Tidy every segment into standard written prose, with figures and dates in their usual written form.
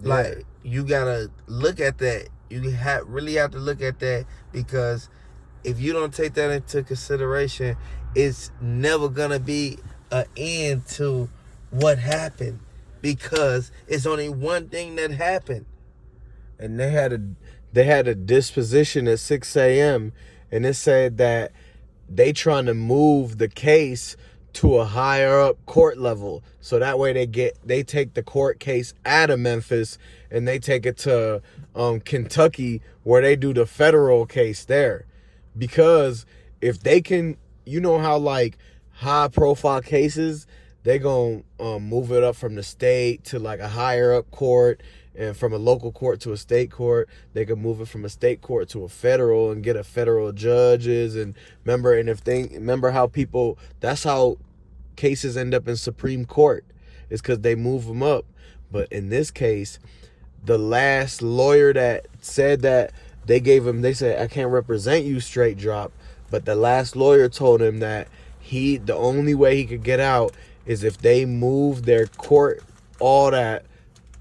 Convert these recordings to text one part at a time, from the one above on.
Like, you gotta look at that. You really have to look at that, because if you don't take that into consideration, it's never gonna be an end to what happened, because it's only one thing that happened. And they had a disposition at 6 a.m. and it said that they trying to move the case to a higher up court level, so that way they take the court case out of Memphis and they take it to Kentucky, where they do the federal case there. Because if they can, you know how like high profile cases, they gonna move it up from the state to like a higher up court, and from a local court to a state court. They can move it from a state court to a federal and get a federal judges. And remember how people, that's how cases end up in Supreme Court, is because they move them up. But in this case, the last lawyer that said that, they said, I can't represent you, straight drop. But the last lawyer told him that the only way he could get out is if they move their court, all that,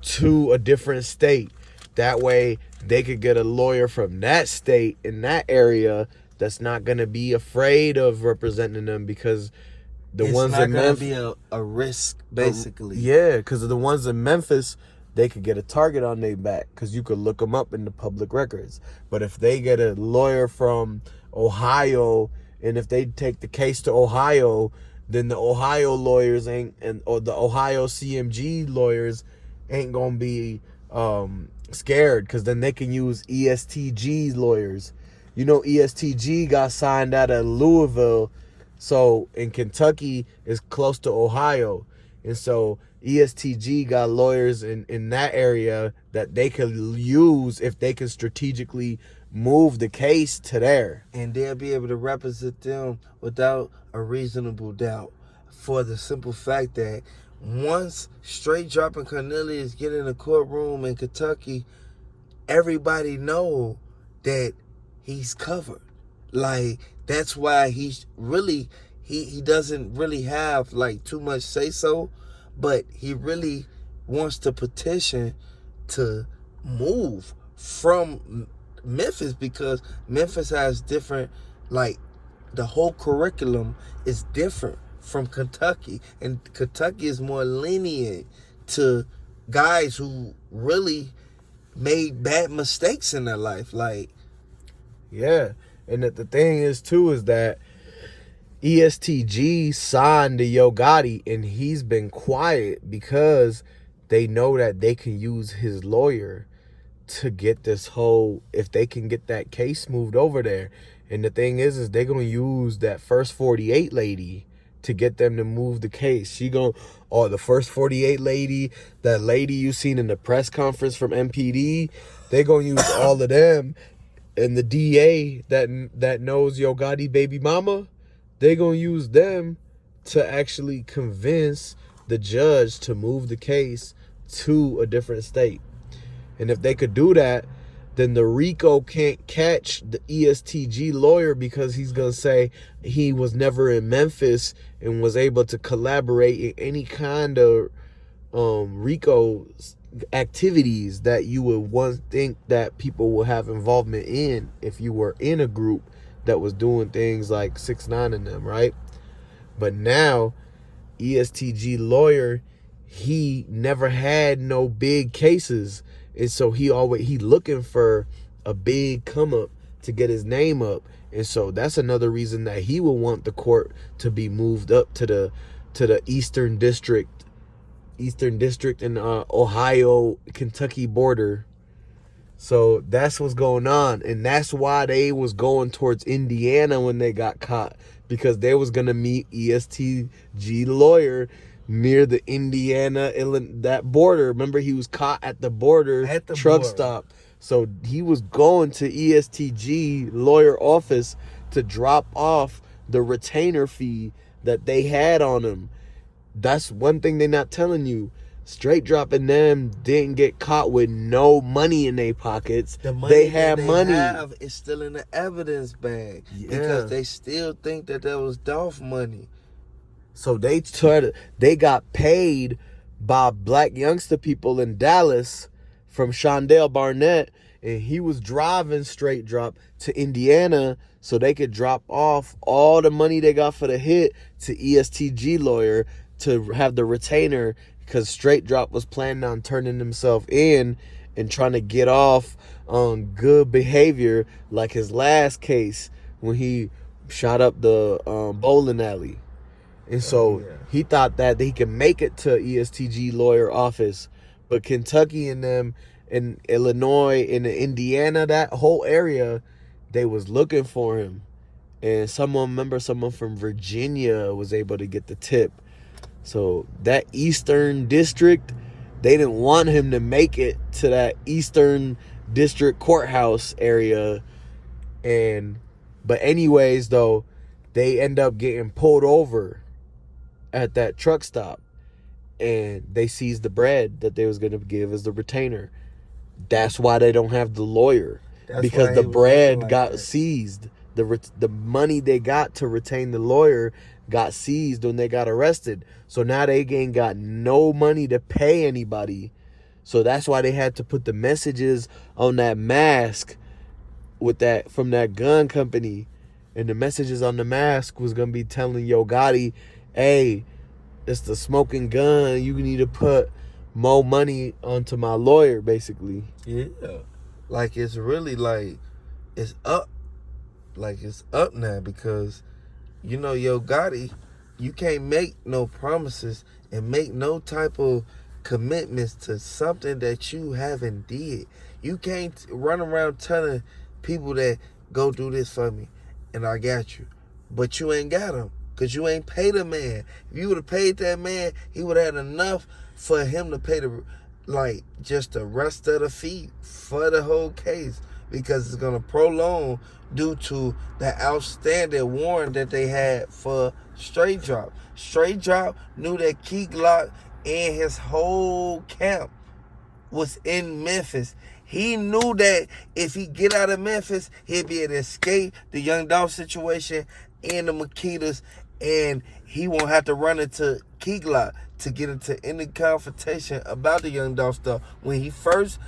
to a different state. That way they could get a lawyer from that state in that area that's not going to be afraid of representing them, because the it's ones not in gonna Memphis be a risk, basically. yeah, because the ones in Memphis, they could get a target on their back, because you could look them up in the public records. But if they get a lawyer from Ohio, and if they take the case to Ohio, then the Ohio lawyers or the Ohio CMG lawyers ain't gonna be scared, because then they can use ESTG lawyers. You know, ESTG got signed out of Louisville, so in Kentucky is close to Ohio, and so ESTG got lawyers in that area that they could use if they can strategically move the case to there. And they'll be able to represent them without a reasonable doubt, for the simple fact that once Straight Drop and Cornelius get in the courtroom in Kentucky, everybody know that he's covered. Like, that's why he's really, he doesn't really have like too much say so, but he really wants to petition to move from Memphis, because Memphis has different, like, the whole curriculum is different from Kentucky, and Kentucky is more lenient to guys who really made bad mistakes in their life. Like, yeah, and the thing is too is that ESTG signed to Yo Gotti, and he's been quiet because they know that they can use his lawyer to get this whole, if they can get that case moved over there. And the thing is they're gonna use that first 48 lady to get them to move the case. The first 48 lady, that lady you seen in the press conference from MPD, they gonna use all of them. And the DA that knows Yo Gotti baby mama, they gonna use them to actually convince the judge to move the case to a different state. And if they could do that, then the RICO can't catch the ESTG lawyer, because he's going to say he was never in Memphis and was able to collaborate in any kind of RICO activities that you would once think that people will have involvement in if you were in a group that was doing things like 6ix9ine and them, right? But now, ESTG lawyer, he never had no big cases. And so he looking for a big come up to get his name up. And so that's another reason that he will want the court to be moved up to the Eastern District in Ohio, Kentucky border. So that's what's going on. And that's why they was going towards Indiana when they got caught, because they was going to meet ESTG lawyer near the Indiana, that border. Remember, he was caught at the border truck stop. So he was going to ESTG lawyer office to drop off the retainer fee that they had on him. That's one thing they're not telling you. Straight Dropping them didn't get caught with no money in their pockes. The money they had money. Have is still in the evidence bag, because they still think that was Dolph money. So they got paid by black youngster people in Dallas from Shondell Barnett, and he was driving straight drop to Indiana so they could drop off all the money they got for the hit to ESTG lawyer to have the retainer, because straight drop was planning on turning himself in and trying to get off on good behavior like his last case when he shot up the bowling alley. And so he thought that he could make it to ESTG lawyer office, but Kentucky and them in Illinois and Indiana, that whole area, they was looking for him. And someone from Virginia was able to get the tip. So that Eastern District, they didn't want him to make it to that Eastern District courthouse area. But anyways, though, they end up getting pulled over at that truck stop, and they seized the bread that they was going to give as the retainer. That's why they don't have the lawyer. Because the bread got seized. The money they got to retain the lawyer got seized when they got arrested. So now they ain't got no money to pay anybody. So that's why they had to put the messages on that mask with that from that gun company. And the messages on the mask was going to be telling Yo Gotti, hey, it's the smoking gun. You need to put more money onto my lawyer, basically. Yeah. Like, it's really like, it's up. Like, it's up now because, you know, Yo Gotti, you can't make no promises and make no type of commitments to something that you haven't did. You can't run around telling people that go do this for me and I got you. But you ain't got them because you ain't paid a man. If you would have paid that man, he would have had enough for him to pay just the rest of the fee for the whole case, because it's going to prolong due to the outstanding warrant that they had for Straight Drop. Straight Drop knew that Key Glock and his whole camp was in Memphis. He knew that if he get out of Memphis, he'd be able to escape the Young Dolph situation and the Makitas, and he won't have to run into Key Glock to get into any confrontation about the Young Dolph stuff. When he first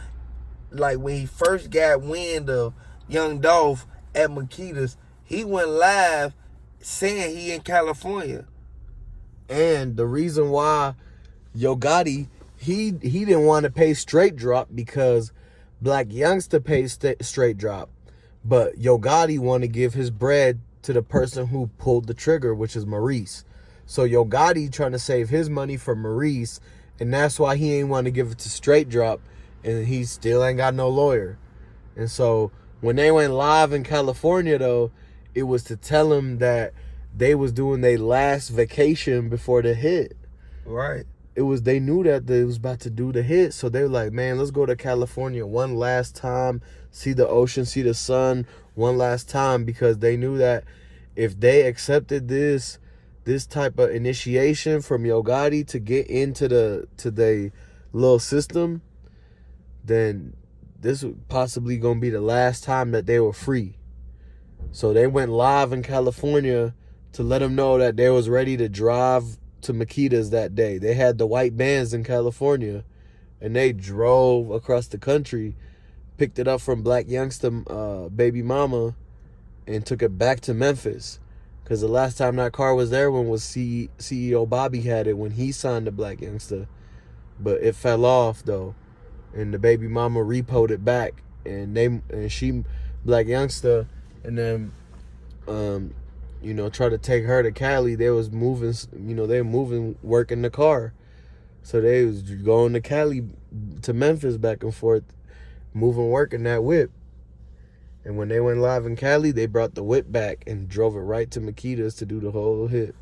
got wind of Young Dolph at Makitas, he went live saying he in California. And the reason why Yo Gotti, he didn't want to pay straight drop because Black Youngster paid straight drop. But Yo Gotti want to give his bread to the person who pulled the trigger, which is Maurice. So Yo Gotti trying to save his money for Maurice, and that's why he ain't want to give it to straight drop, and he still ain't got no lawyer. And so when they went live in California, though, it was to tell him that they was doing their last vacation before the hit. Right. They knew that they was about to do the hit, so they were like, man, let's go to California one last time, see the ocean, see the sun one last time, because they knew that if they accepted this type of initiation from Yo Gotti to get into the little system, then this was possibly gonna be the last time that they were free. So they went live in California to let them know that they was ready to drive to Makitas that day. They had the white bands in California, and they drove across the country, picked it up from Black Youngster baby mama, and took it back to Memphis. Because the last time that car was there when was CEO Bobby had it when he signed the Black Youngster. But it fell off, though. And the baby mama repoed it back. And she, Black Youngster, and then, try to take her to Cali. They was moving, they were moving, working the car. So they was going to Cali, to Memphis, back and forth, moving, working that whip. And when they went live in Cali, they brought the whip back and drove it right to Makitas to do the whole hit.